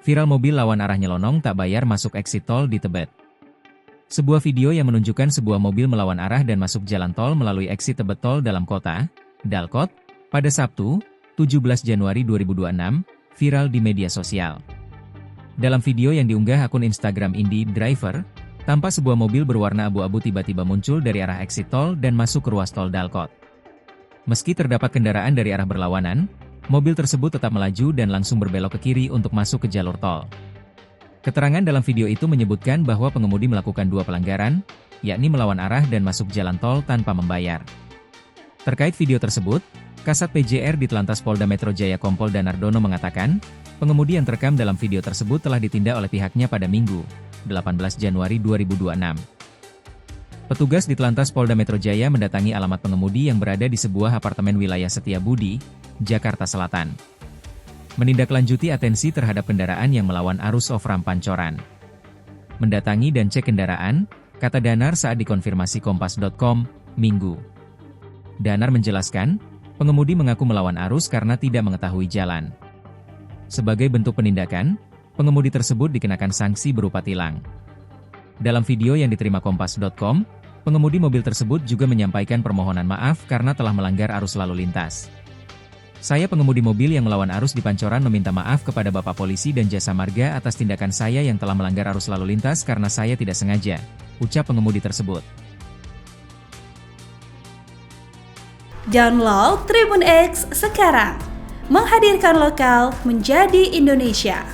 Viral mobil lawan arah nyelonong tak bayar masuk exit tol di Tebet. Sebuah video yang menunjukkan sebuah mobil melawan arah dan masuk jalan tol melalui exit Tebet Tol dalam kota, Dalkot, pada Sabtu, 17 Januari 2026, viral di media sosial. Dalam video yang diunggah akun Instagram Indie Driver, tampak sebuah mobil berwarna abu-abu tiba-tiba muncul dari arah exit tol dan masuk ke ruas tol Dalkot. Meski terdapat kendaraan dari arah berlawanan, mobil tersebut tetap melaju dan langsung berbelok ke kiri untuk masuk ke jalur tol. Keterangan dalam video itu menyebutkan bahwa pengemudi melakukan dua pelanggaran, yakni melawan arah dan masuk jalan tol tanpa membayar. Terkait video tersebut, Kasat PJR di Telantas Polda Metro Jaya Kompol Danardono mengatakan, pengemudi yang terekam dalam video tersebut telah ditindak oleh pihaknya pada Minggu, 18 Januari 2026. Petugas di Telantas Polda Metro Jaya mendatangi alamat pengemudi yang berada di sebuah apartemen wilayah Setiabudi, Jakarta Selatan. Menindaklanjuti atensi terhadap kendaraan yang melawan arus off-ramp Pancoran. Mendatangi dan cek kendaraan, kata Danar saat dikonfirmasi Kompas.com, Minggu. Danar menjelaskan, pengemudi mengaku melawan arus karena tidak mengetahui jalan. Sebagai bentuk penindakan, pengemudi tersebut dikenakan sanksi berupa tilang. Dalam video yang diterima Kompas.com, pengemudi mobil tersebut juga menyampaikan permohonan maaf karena telah melanggar arus lalu lintas. Saya pengemudi mobil yang melawan arus di Pancoran meminta maaf kepada Bapak Polisi dan Jasa Marga atas tindakan saya yang telah melanggar arus lalu lintas karena saya tidak sengaja, ucap pengemudi tersebut. Download Tribun X sekarang, menghadirkan lokal menjadi Indonesia.